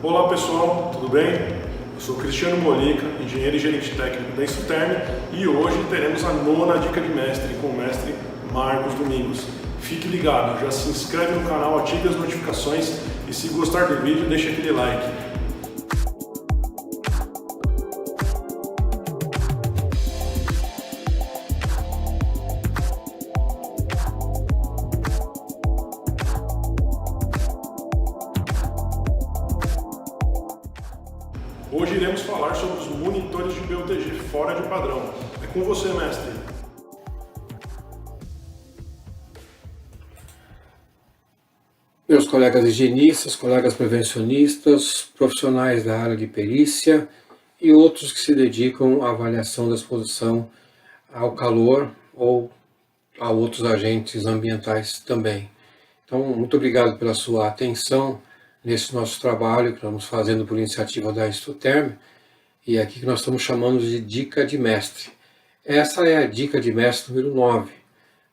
Olá pessoal, tudo bem? Eu sou Cristiano Molica, engenheiro e gerente técnico da Instoterm, e hoje teremos a nona dica de mestre com o mestre Marcos Domingos. Fique ligado, já se inscreve no canal, ative as notificações e se gostar do vídeo deixa aquele like. Hoje iremos falar sobre os monitores de BOTG fora de padrão. É com você, mestre. Meus colegas higienistas, colegas prevencionistas, profissionais da área de perícia e outros que se dedicam à avaliação da exposição ao calor ou a outros agentes ambientais também. Então, muito obrigado pela sua atenção nesse nosso trabalho que estamos fazendo por iniciativa da Instoterm, e aqui que nós estamos chamando de Dica de Mestre. Essa é a Dica de Mestre número 9.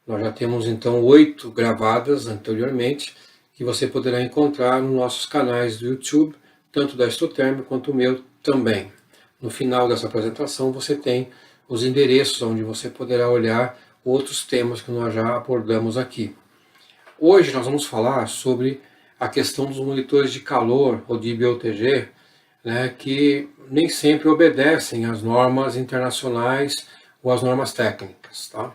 Nós já temos então 8 gravadas anteriormente, que você poderá encontrar nos nossos canais do YouTube, tanto da Instoterm quanto o meu também. No final dessa apresentação você tem os endereços onde você poderá olhar outros temas que nós já abordamos aqui. Hoje nós vamos falar sobre a questão dos monitores de calor ou de BOTG, né, que nem sempre obedecem às normas internacionais ou às normas técnicas. Tá?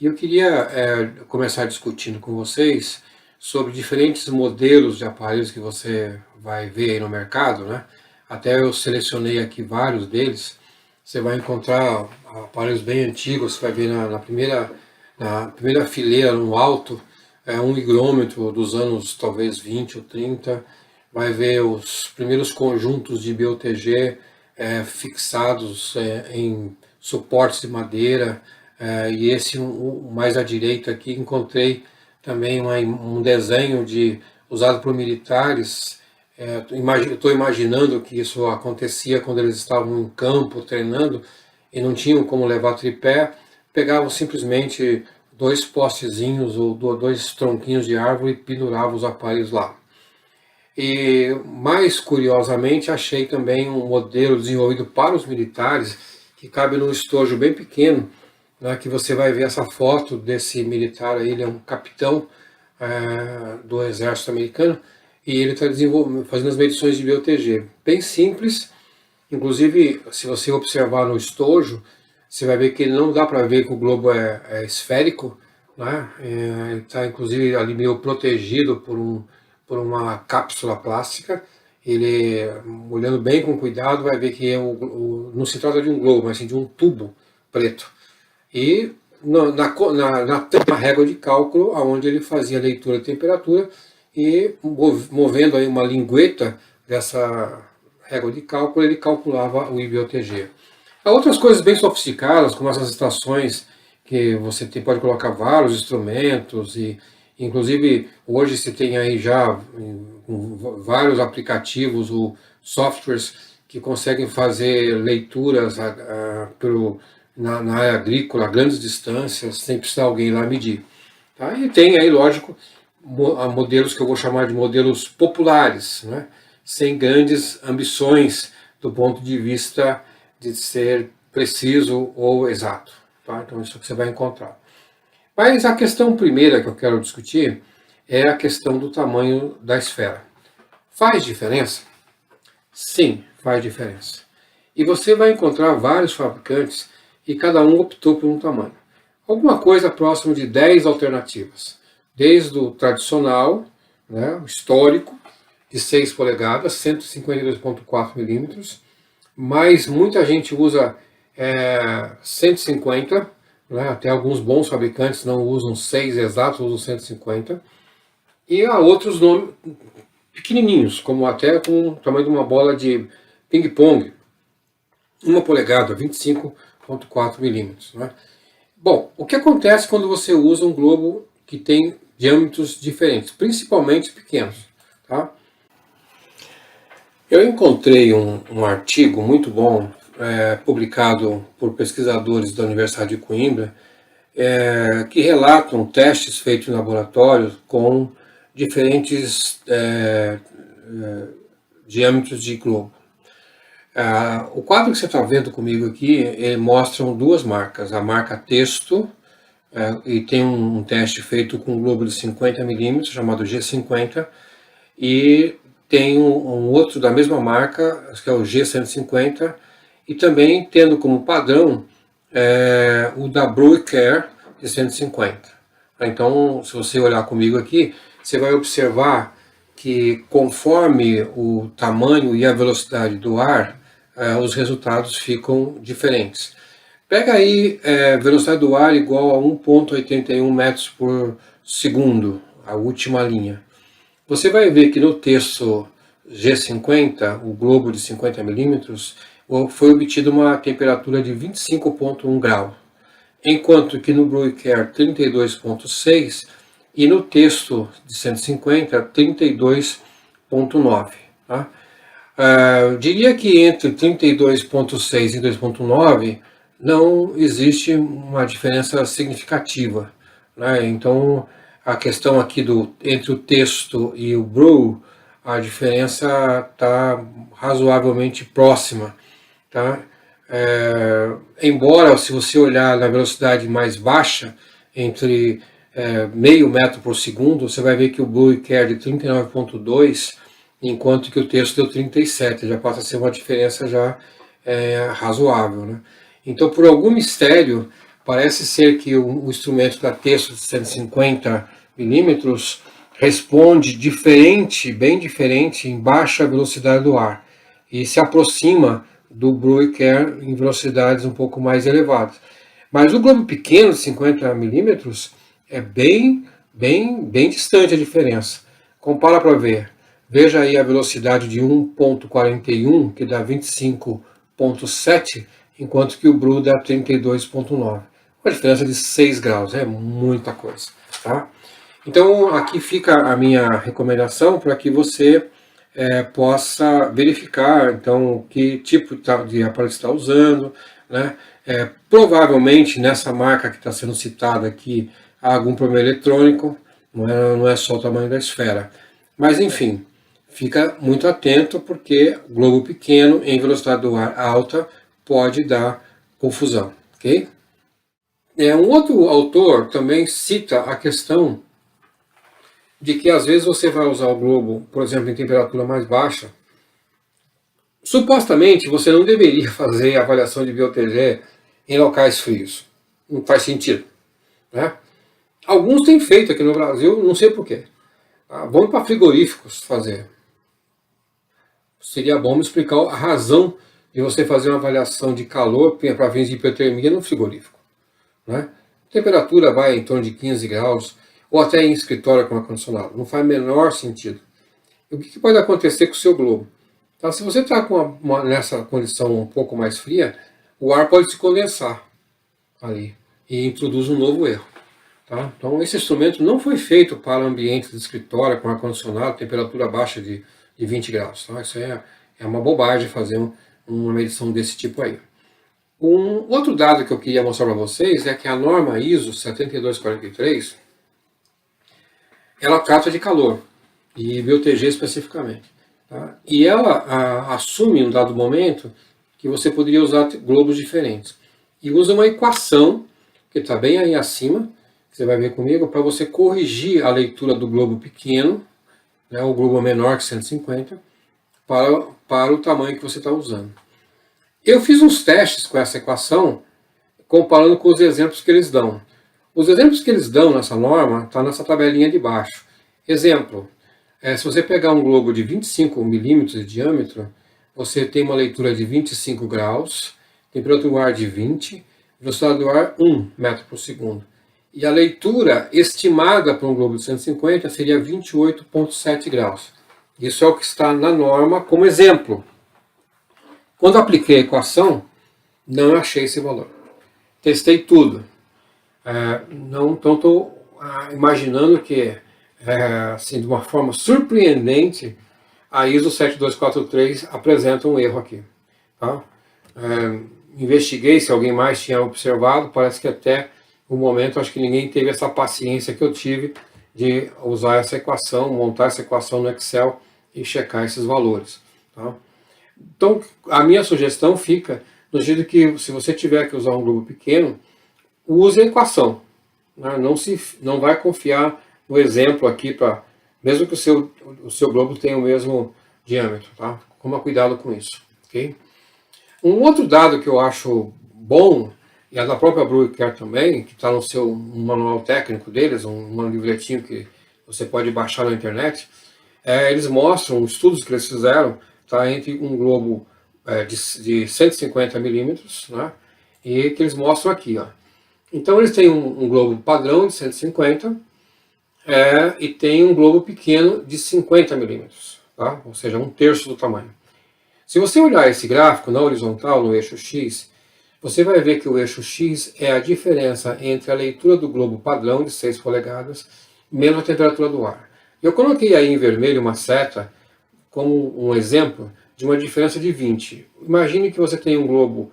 E eu queria começar discutindo com vocês sobre diferentes modelos de aparelhos que você vai ver aí no mercado, né? Até eu selecionei aqui vários deles. Você vai encontrar aparelhos bem antigos, você vai ver na primeira fileira no alto, um higrômetro dos anos talvez 20 ou 30, vai ver os primeiros conjuntos de BOTG fixados em suportes de madeira, e esse mais à direita aqui encontrei também um desenho usado por militares. Estou imaginando que isso acontecia quando eles estavam em campo treinando e não tinham como levar tripé, pegavam simplesmente 2 postezinhos ou 2 tronquinhos de árvore e penduravam os aparelhos lá. E mais curiosamente achei também um modelo desenvolvido para os militares que cabe num estojo bem pequeno, né, que você vai ver essa foto desse militar aí, ele é um capitão do exército americano, e ele está fazendo as medições de BOTG. Bem simples, inclusive se você observar no estojo, você vai ver que ele não dá para ver que o globo é esférico, né? Ele está inclusive ali meio protegido por uma cápsula plástica. Ele, olhando bem com cuidado, vai ver que não se trata de um globo, mas sim de um tubo preto. E na régua de cálculo, onde ele fazia a leitura de temperatura e movendo aí uma lingueta dessa régua de cálculo, ele calculava o IBOTG. Há outras coisas bem sofisticadas, como essas estações que você pode colocar vários instrumentos, e inclusive hoje se tem aí já vários aplicativos ou softwares que conseguem fazer leituras na área agrícola a grandes distâncias, sem precisar alguém lá medir. Tá? E tem aí, lógico, modelos que eu vou chamar de modelos populares, né? Sem grandes ambições do ponto de vista de ser preciso ou exato. Tá? Então isso que você vai encontrar. Mas a questão primeira que eu quero discutir é a questão do tamanho da esfera. Faz diferença? Sim, faz diferença. E você vai encontrar vários fabricantes e cada um optou por um tamanho. Alguma coisa próximo de 10 alternativas. Desde o tradicional, né, o histórico, de 6 polegadas, 152,4 milímetros, mas muita gente usa 150, né, até alguns bons fabricantes não usam 6 exatos, usam 150, e há outros nomes pequenininhos, como até com o tamanho de uma bola de ping-pong, 1 polegada, 25,4 milímetros. Né? Bom, o que acontece quando você usa um globo que tem diâmetros diferentes, principalmente pequenos? Tá? Eu encontrei um artigo muito bom, publicado por pesquisadores da Universidade de Coimbra, que relatam testes feitos em laboratórios com diferentes diâmetros de globo. O quadro que você está vendo comigo aqui, ele mostra duas marcas, a marca texto, e tem um teste feito com um globo de 50 milímetros, chamado G50, e tem um outro da mesma marca, que é o G150, e também tendo como padrão o da Bruyker de 150. Então, se você olhar comigo aqui, você vai observar que conforme o tamanho e a velocidade do ar, os resultados ficam diferentes. Pega aí velocidade do ar igual a 1,81 metros por segundo, a última linha. Você vai ver que no texto G50, o globo de 50 milímetros, foi obtida uma temperatura de 25,1 graus, enquanto que no Bruyker 32,6 e no texto de 150 32,9. Tá? Eu diria que entre 32,6 e 2,9 não existe uma diferença significativa, né? Então a questão aqui entre o texto e o Bru, a diferença está razoavelmente próxima, tá? Embora, se você olhar na velocidade mais baixa, entre meio metro por segundo, você vai ver que o Bruyker de 39,2, enquanto que o texto deu 37, já passa a ser uma diferença já razoável, né? Então, por algum mistério, parece ser que o instrumento para texto de 150 milímetros responde diferente, bem diferente, em baixa velocidade do ar, e se aproxima do Bruyker em velocidades um pouco mais elevadas. Mas o globo pequeno de 50 milímetros é bem distante a diferença. Compara para ver. Veja aí a velocidade de 1,41, que dá 25,7, enquanto que o Bru dá 32,9. Uma diferença de 6 graus, é muita coisa. Tá? Então aqui fica a minha recomendação para que você possa verificar então que tipo de aparelho está usando, né? Provavelmente nessa marca que está sendo citada aqui há algum problema eletrônico, não é só o tamanho da esfera. Mas enfim, fica muito atento porque globo pequeno em velocidade do ar alta pode dar confusão, ok? Um outro autor também cita a questão de que às vezes você vai usar o globo, por exemplo, em temperatura mais baixa. Supostamente você não deveria fazer avaliação de BOTG em locais frios. Não faz sentido, né? Alguns têm feito aqui no Brasil, não sei porquê. Vamos para frigoríficos fazer. Seria bom me explicar a razão de você fazer uma avaliação de calor para fins de hipertermia no frigorífico, né? A temperatura vai em torno de 15 graus, ou até em escritório com ar-condicionado. Não faz o menor sentido. E o que pode acontecer com o seu globo? Então, se você está nessa condição um pouco mais fria, o ar pode se condensar ali e introduz um novo erro. Tá? Então, esse instrumento não foi feito para ambiente de escritório com ar-condicionado, temperatura abaixo de 20 graus. Tá? Isso é uma bobagem fazer uma medição desse tipo aí. Um outro dado que eu queria mostrar para vocês é que a norma ISO 7243, ela trata de calor, e BOTG especificamente. Tá? E ela assume, em um dado momento, que você poderia usar globos diferentes. E usa uma equação, que está bem aí acima, que você vai ver comigo, para você corrigir a leitura do globo pequeno, né, o globo menor que 150, para o tamanho que você está usando. Eu fiz uns testes com essa equação, comparando com os exemplos que eles dão. Os exemplos que eles dão nessa norma estão nessa tabelinha de baixo. Exemplo, se você pegar um globo de 25 milímetros de diâmetro, você tem uma leitura de 25 graus, temperatura do ar de 20, velocidade do ar 1 metro por segundo. E a leitura estimada para um globo de 150 seria 28,7 graus. Isso é o que está na norma como exemplo. Quando apliquei a equação, não achei esse valor. Testei tudo. Então estou imaginando que, assim, de uma forma surpreendente, a ISO 7243 apresenta um erro aqui. Tá? Investiguei se alguém mais tinha observado, parece que até o momento acho que ninguém teve essa paciência que eu tive de usar essa equação, montar essa equação no Excel e checar esses valores. Tá? Então, a minha sugestão fica no sentido que, se você tiver que usar um globo pequeno, use a equação. Né? Não vai confiar no exemplo aqui, mesmo que o seu globo tenha o mesmo diâmetro. Tá? Toma cuidado com isso. Okay? Um outro dado que eu acho bom, e é da própria Brugger também, que está no seu manual técnico deles, um livretinho que você pode baixar na internet, eles mostram estudos que eles fizeram, tá, entre um globo de 150 milímetros, né, e que eles mostram aqui. Ó. Então eles têm um globo padrão de 150 e tem um globo pequeno de 50 milímetros, tá, ou seja, um terço do tamanho. Se você olhar esse gráfico na horizontal, no eixo X, você vai ver que o eixo X é a diferença entre a leitura do globo padrão de 6 polegadas menos a temperatura do ar. Eu coloquei aí em vermelho uma seta como um exemplo de uma diferença de 20. Imagine que você tem um globo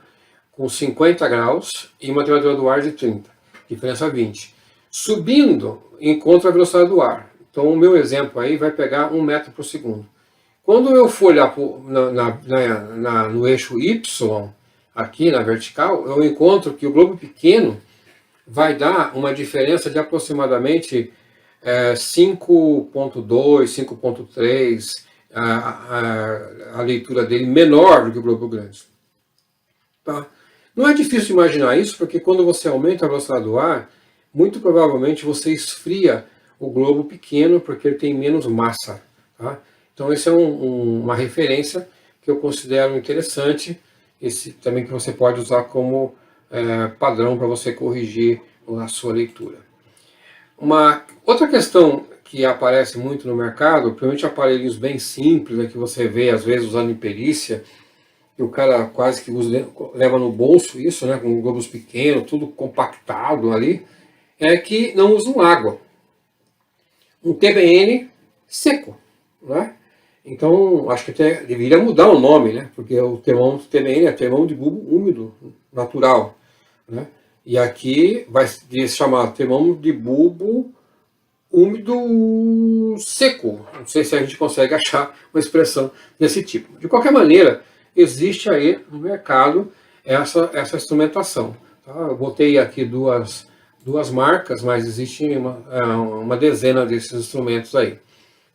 com 50 graus e uma temperatura do ar de 30, diferença 20. Subindo, encontra a velocidade do ar. Então o meu exemplo aí vai pegar 1 metro por segundo. Quando eu for olhar no eixo Y, aqui na vertical, eu encontro que o globo pequeno vai dar uma diferença de aproximadamente 5.2, 5.3, a leitura dele menor do que o globo grande. Tá? Não é difícil de imaginar isso, porque quando você aumenta a velocidade do ar, muito provavelmente você esfria o globo pequeno, porque ele tem menos massa. Tá? Então essa é uma referência que eu considero interessante, esse também que você pode usar como padrão para você corrigir a sua leitura. Uma outra questão que aparece muito no mercado, principalmente aparelhos bem simples, que você vê às vezes usando em perícia, e o cara quase que leva no bolso isso, né, com globos pequenos, tudo compactado ali, é que não usam água. Um TBN seco, né? Então, acho que até deveria mudar o nome, né? Porque o termômetro TBN é termômetro de bulbo úmido, natural, né? E aqui vai se chamar termômetro de bulbo úmido seco. Não sei se a gente consegue achar uma expressão desse tipo. De qualquer maneira, existe aí no mercado essa instrumentação. Tá? Eu botei aqui duas marcas, mas existe uma dezena desses instrumentos aí.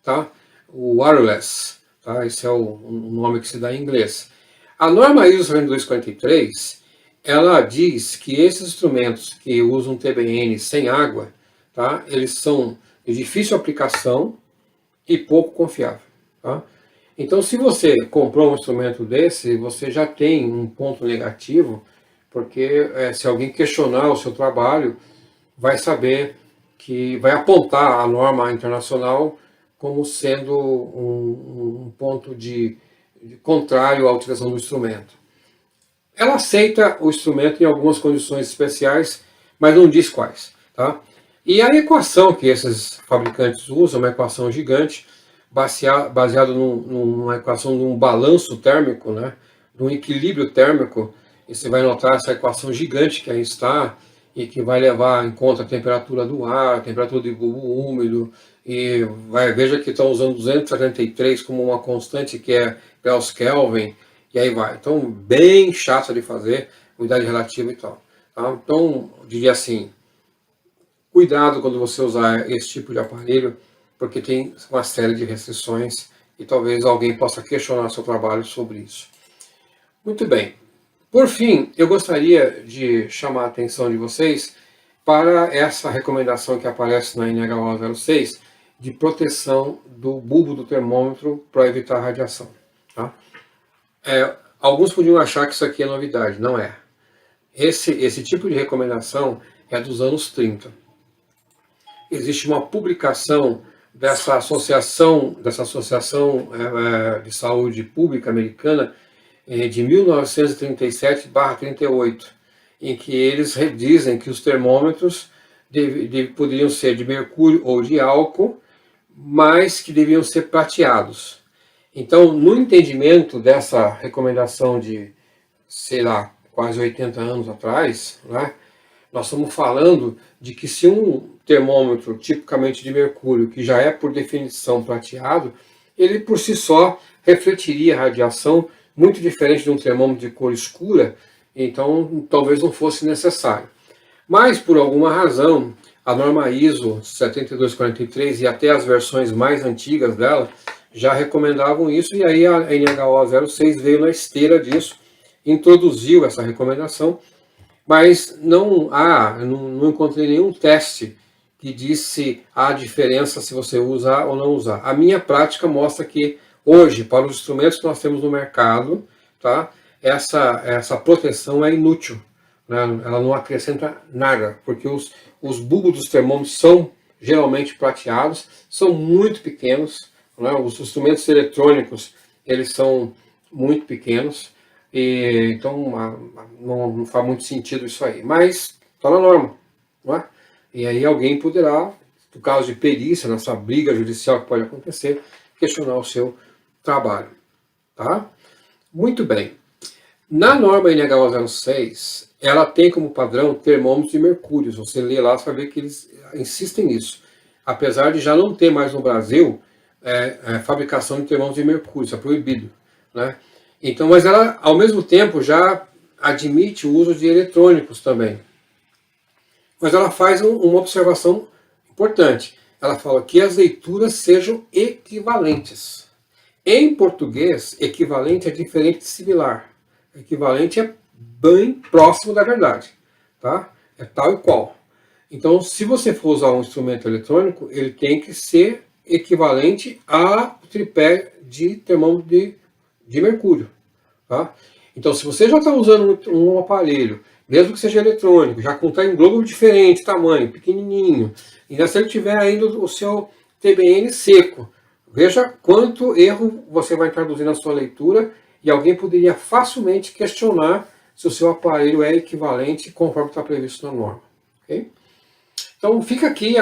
Tá? O wireless, tá? Esse é o nome que se dá em inglês. A norma ISO 7243, ela diz que esses instrumentos que usam TBN sem água, tá? Eles são de difícil aplicação e pouco confiável. Tá? Então, se você comprou um instrumento desse, você já tem um ponto negativo, porque se alguém questionar o seu trabalho, vai saber que vai apontar a norma internacional como sendo um ponto de contrário à utilização do instrumento. Ela aceita o instrumento em algumas condições especiais, mas não diz quais. Tá? E a equação que esses fabricantes usam, uma equação gigante, baseada numa equação de um balanço térmico, né, de um equilíbrio térmico, e você vai notar essa equação gigante que aí está, e que vai levar em conta a temperatura do ar, a temperatura do bulbo úmido, e veja que estão usando 273 como uma constante que é Gauss Kelvin, e aí vai. Então, bem chato de fazer, umidade relativa e tal. Tá? Então, eu diria assim, cuidado quando você usar esse tipo de aparelho, porque tem uma série de restrições e talvez alguém possa questionar seu trabalho sobre isso. Muito bem. Por fim, eu gostaria de chamar a atenção de vocês para essa recomendação que aparece na NHO 06 de proteção do bulbo do termômetro para evitar radiação. Tá? Alguns podiam achar que isso aqui é novidade, não é. Esse tipo de recomendação é dos anos 30. Existe uma publicação dessa associação de saúde pública americana de 1937/38, em que eles dizem que os termômetros poderiam ser de mercúrio ou de álcool, mas que deviam ser prateados. Então, no entendimento dessa recomendação de, sei lá, quase 80 anos atrás, né, nós estamos falando de que se um termômetro tipicamente de mercúrio, que já é por definição prateado, ele por si só refletiria radiação muito diferente de um termômetro de cor escura, então talvez não fosse necessário. Mas por alguma razão, a norma ISO 7243 e até as versões mais antigas dela já recomendavam isso, e aí a NHO 06 veio na esteira disso, introduziu essa recomendação, mas não encontrei nenhum teste que disse a diferença se você usar ou não usar. A minha prática mostra que hoje, para os instrumentos que nós temos no mercado, tá, essa proteção é inútil, né? Ela não acrescenta nada, porque os bulbos dos termômetros são geralmente prateados, são muito pequenos, né? Os instrumentos eletrônicos eles são muito pequenos, e então não faz muito sentido isso aí, mas está na norma, não é? E aí alguém poderá, no caso de perícia, nessa briga judicial que pode acontecer, questionar o seu trabalho. Tá? Muito bem. Na norma NHO 06, ela tem como padrão termômetros de mercúrio. Se você lê lá, você vai ver que eles insistem nisso. Apesar de já não ter mais no Brasil fabricação de termômetros de mercúrio, isso é proibido, né? Então, mas ela, ao mesmo tempo, já admite o uso de eletrônicos também. Mas ela faz uma observação importante. Ela fala que as leituras sejam equivalentes. Em português, equivalente é diferente de similar. Equivalente é bem próximo da verdade. Tá? É tal e qual. Então, se você for usar um instrumento eletrônico, ele tem que ser equivalente ao tripé de termômetro de mercúrio. Tá? Então, se você já está usando um aparelho, mesmo que seja eletrônico, já contar em globo diferente, tamanho, pequenininho, e se ele tiver ainda o seu TBN seco, veja quanto erro você vai introduzir na sua leitura, e alguém poderia facilmente questionar se o seu aparelho é equivalente conforme está previsto na norma. Okay? Então fica aqui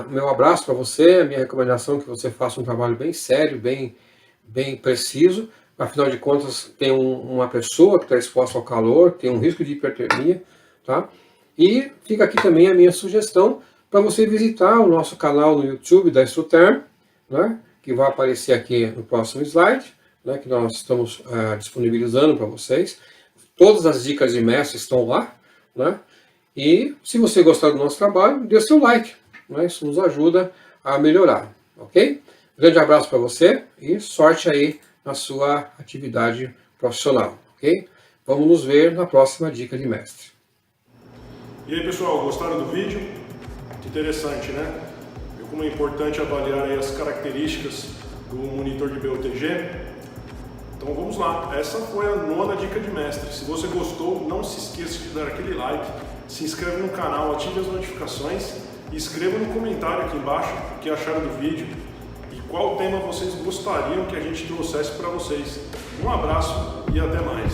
meu abraço para você, a minha recomendação é que você faça um trabalho bem sério, bem preciso. Afinal de contas, tem uma pessoa que está exposta ao calor, tem um risco de hipertermia, tá? E fica aqui também a minha sugestão para você visitar o nosso canal no YouTube da Instruterm, né? Que vai aparecer aqui no próximo slide, né? Que nós estamos disponibilizando para vocês. Todas as dicas de mestre estão lá, né? E se você gostar do nosso trabalho, dê seu like, né? Isso nos ajuda a melhorar, ok? Grande abraço para você e sorte aí na sua atividade profissional, ok? Vamos nos ver na próxima dica de mestre. E aí pessoal, gostaram do vídeo? Muito interessante, né? Viu como é importante avaliar aí as características do monitor de BOTG? Então vamos lá, essa foi a 9ª dica de mestre. Se você gostou, não se esqueça de dar aquele like, se inscreve no canal, ative as notificações e escreva no comentário aqui embaixo o que acharam do vídeo. Qual tema vocês gostariam que a gente trouxesse para vocês. Um abraço e até mais.